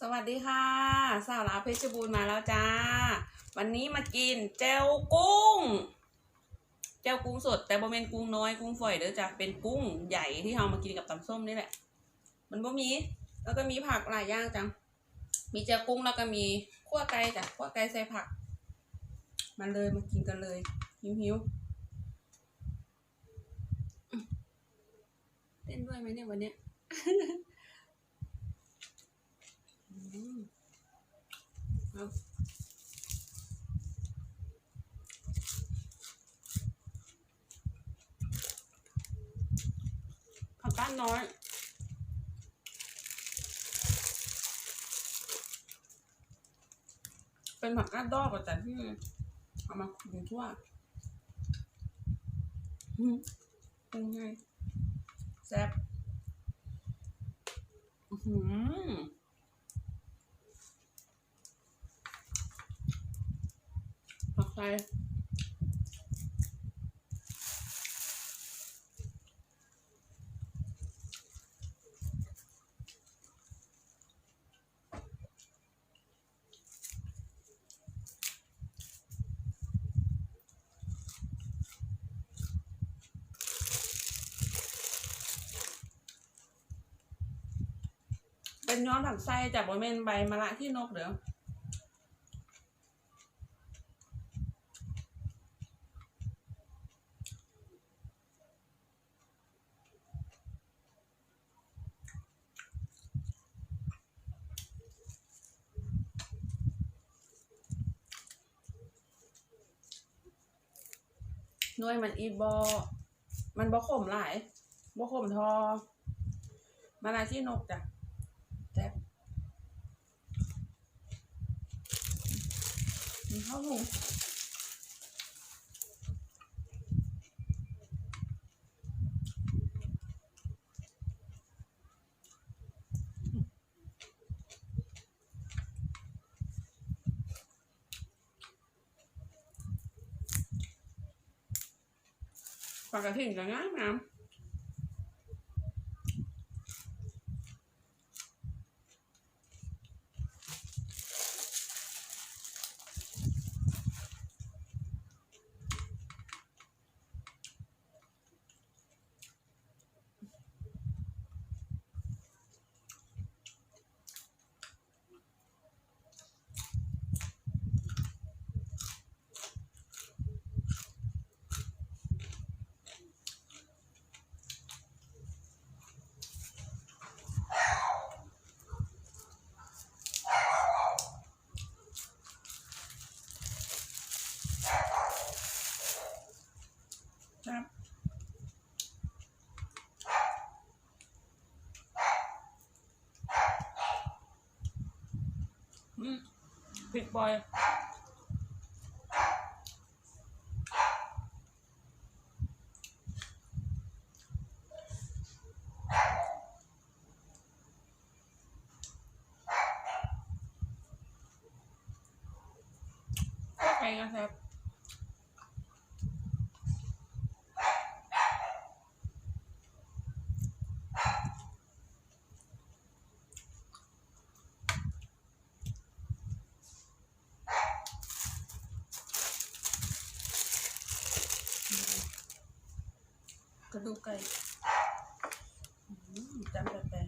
สวัสดีค่ะสาวลาวเพชรบูรณ์มาแล้วจ้าวันนี้มากินแจ่วกุ้งสดแต่บ่เป็นกุ้งน้อยกุ้งฝอยเด้อจ้ะเป็นกุ้งใหญ่ที่เรามากินกับตำส้มนี่แหละมันบ่มีแล้วก็มีผักหลายอย่างจังมีแจ่วกุ้งแล้วก็มีขั่วไก่จ้ะขั่วไก่ใส่ผักมันเลยมากินกันเลยหิวเต้นด้วยไหมเนี่ยวันเนี้ยผักก้านน้อยเป็นผักก้านดอกแต่ที่เอามาคุมทั่วเป็นไงแซ่บผักไทยเป็นย้อนผักไส้จากบริเวณใบมะระที่นกเดี๋ยวหน่วยมันอีบอมันบอขมหลายบอขมทอมะระที่นกจ้ะแซ่บมันเข้าหูปลากระถิ่นก็งามงามครับพริกบอยไก่กระแซบกระดูกไก่จำแต่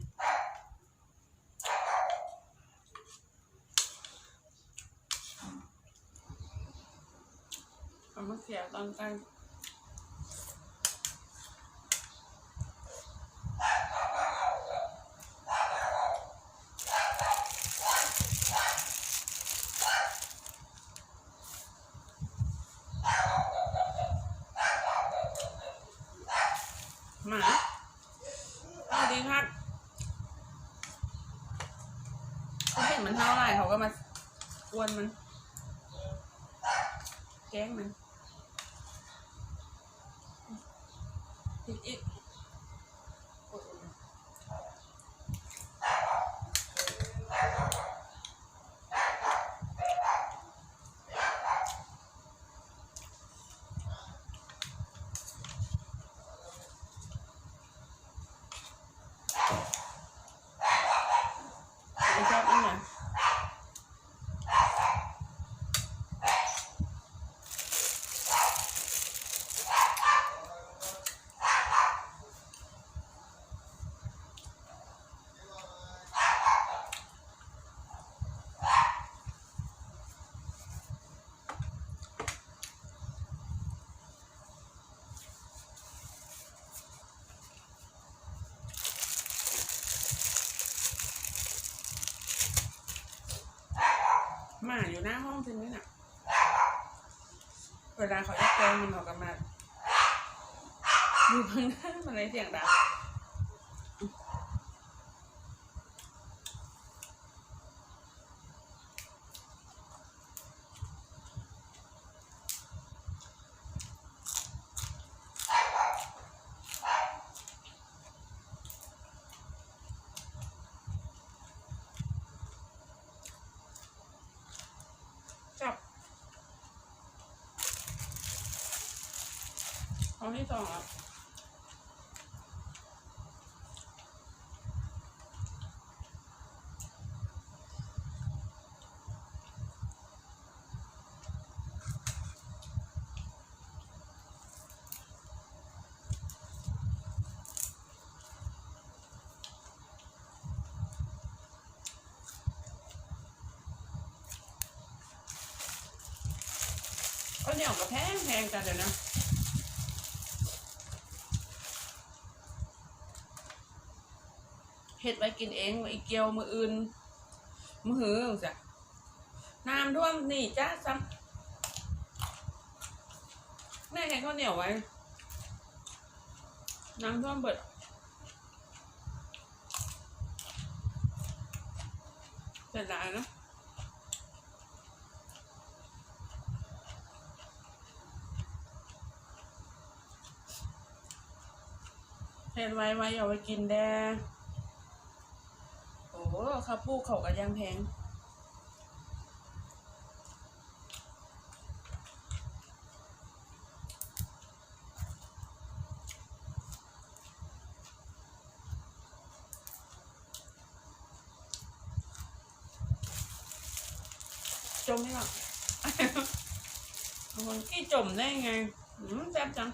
เอามาเสียตอนกันหมาสวัสดีครับเขาเห็นมันเท่าไหร่เขาก็มากวนมันแกล้งมันอีกครับ นั่นไงหมาอยู่หน้าห้องจริงไหมน่ะเวลาเขาจะแกล้งมันออกกันมาดูข้างหน้ามันเลยเสียงดังจับห้องที่สองอ่ะก็เนี่ยกับแพงกันเดี๋ยวนะเห็ดไว้กินเองอีกเกียวมืออื่นมือหือจ้ะน้ำท่วมนี่จ้าซ้ำแม่แค่ข้าวเหนียวไว้น้ำท่วมเบิดเสร็จแล้วนะเห็ดไว้อย่าไว้กินแดงโอ้ข้าวปูเขาก็ยังแพงจมไม่หรอกคนขี้จมได้ไงแซ่บจัง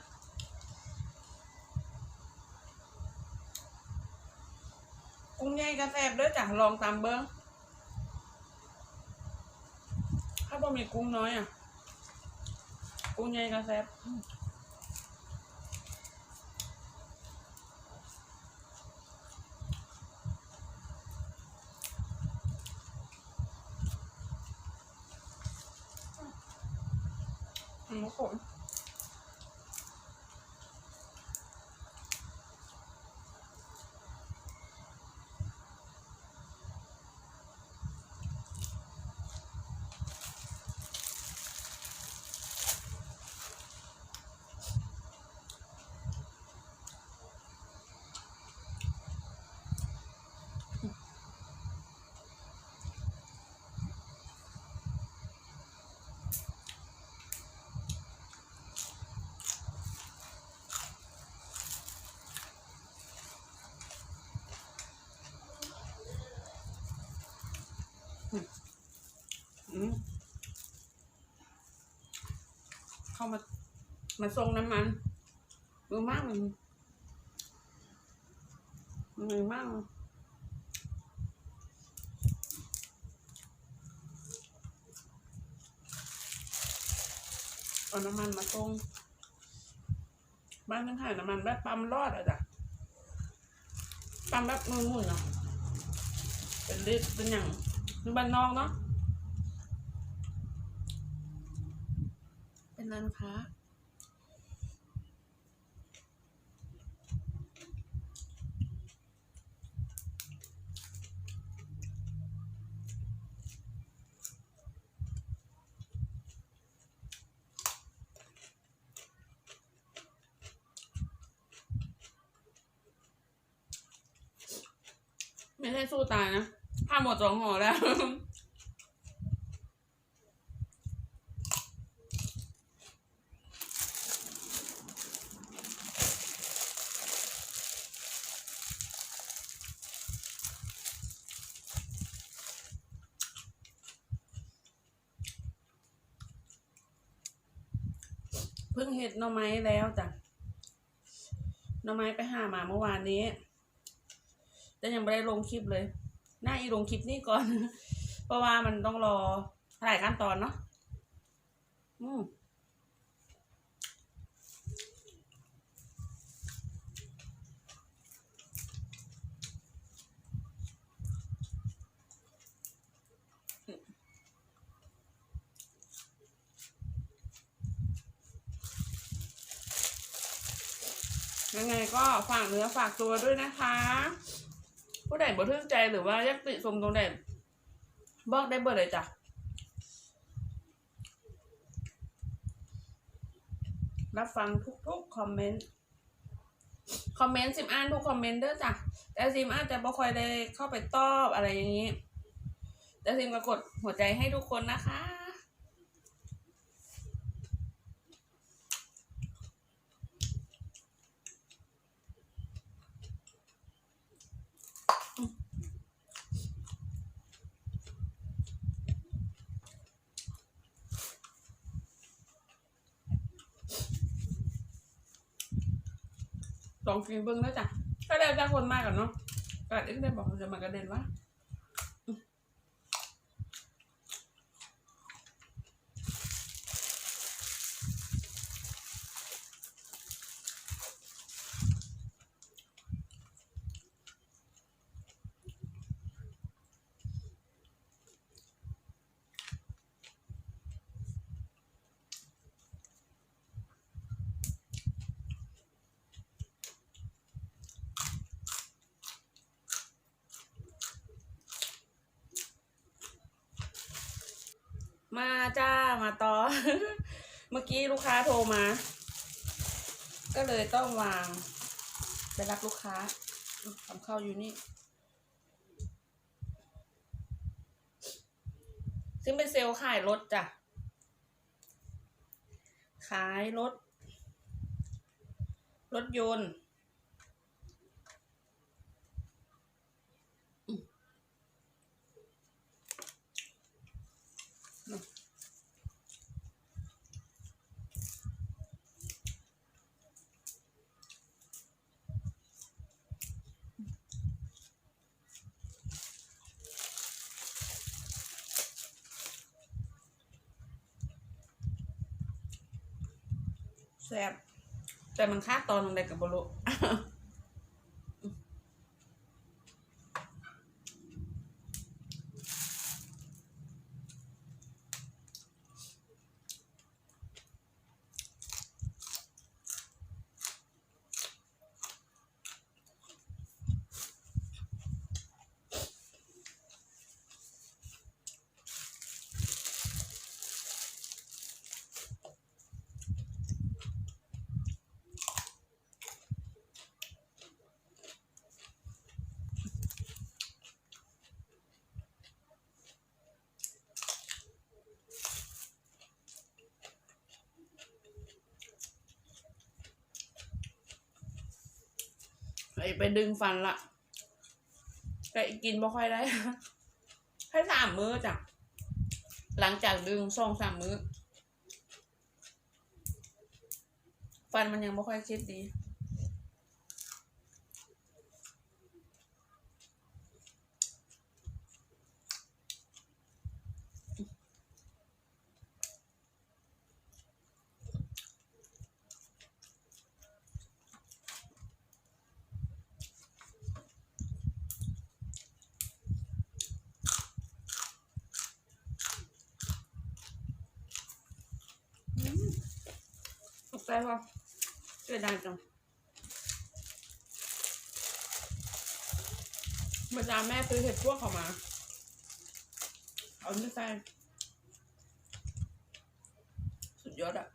กุ้งใหญ่กระแซ่บเด้อจ้ะลองตามเบิ้งถ้าบ่มีกุ้งน้อยอ่ะกุ้งใหญ่กระแซ่บหมูขมเข้ามาทรงน้ำมันมือมากมือมากเอาน้ำมันมาทรงบ้านทั้งขายน้ำมันแบบปั๊มรอดอะจ้ะปั๊มแบบมือหมุนเนาะเป็นลิตรเป็นอย่างในบ้านนอกเนาะเป็นร้านค้าไม่ใช่สู้ตายนะถ้าหมด2 ห่อแล้ว เพิ่งเห็ดหน่อไม้แล้วจ้ะหน่อไม้ไปหามาเมื่อวานนี้แต่ยังไม่ได้ลงคลิปเลยน่าอีลงคลิปนี้ก่อน เพราะว่ามันต้องรอหลายขั้นตอนเนาะยังไงก็ฝากเนื้อฝากตัวด้วยนะคะผู้ใดบ่ทึ่งใจหรือว่าอยากติชมตรงไหนบอกได้เบอร์เลยจ้ะรับฟังทุกคอมเมนต์ซิมอ่านทุกคอมเมนต์เด้อจ้ะแต่ซิมอาจจะบ่ค่อยได้เข้าไปตอบอะไรอย่างนี้แต่ซิมก็กดหัวใจให้ทุกคนนะคะลองกินเบิ้งแล้วจ้ะก็ได้จากคนมากกันเนาะก็ได้บอกเขาจะมากระเด็นว่ามาจ้ามาต่อ เมื่อกี้ลูกค้าโทรมา ก็เลยต้องวางไปรับลูกค้าทำข้าวอยู่นี่ซึ่งเป็นเซลล์ขายรถจ้ะขายรถยนต์แซ่บแต่มันค่าตอนลงได้กับบโล ไปดึงฟันละแต่กินบ่ค่อยได้ ให้3 มื้อจ้ะหลังจากดึง2-3 มื้อฟันมันยังบ่ค่อยคิดดีตกใจป่ะเสียดายจังเมื่อเช้าแม่ซื้อเห็ดพวกเขามาเอาไม่ใส่สุดยอดอะ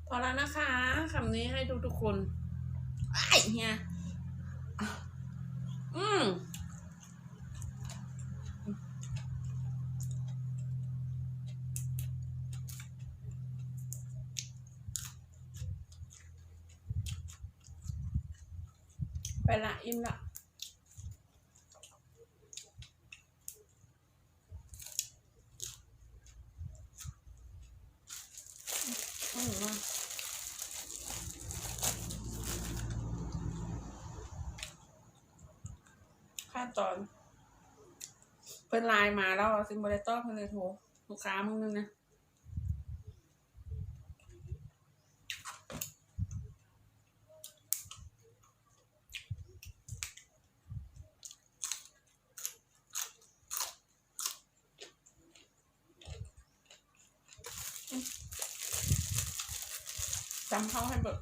พอแล้วนะคะคำนี้ให้ทุกคนไอ้เฮียไปละอิ่มละ ขั้นตอนเพิ่นไลน์มาแล้วซิมบริโต้เพิ่นเลยโทรลูกค้ามึงนึงนะจำเขาให้เบิก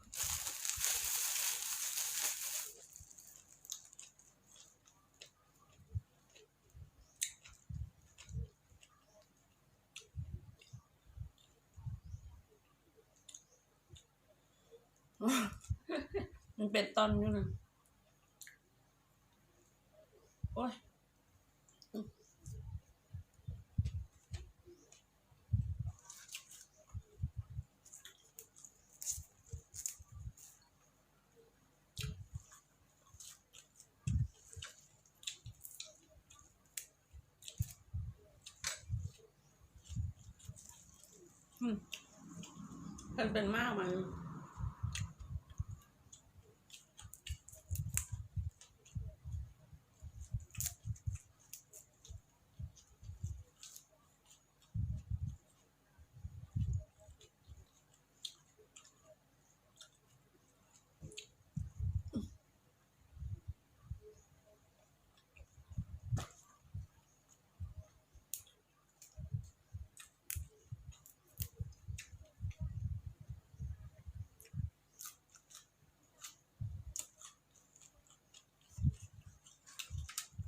มันเป็นตอนอยู่นะโอ้ยมันเป็นมากมัน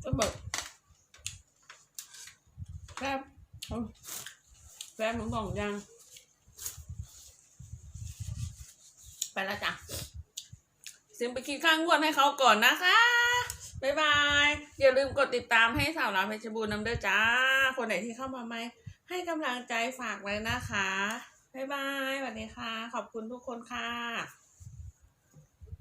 ก็เบิกแซ่บแซ่บหนูบอกยังไปแล้วจ้ะซิมไปคิดข้างงวดให้เขาก่อนนะคะบ๊ายบายอย่าลืมกดติดตามให้สาวราวเพชรบูรณ์นำเด้อจ้าคนไหนที่เข้ามาใหม่ให้กำลังใจฝากไว้นะคะบ๊ายบายสวัสดีค่ะขอบคุณทุกคนค่ะ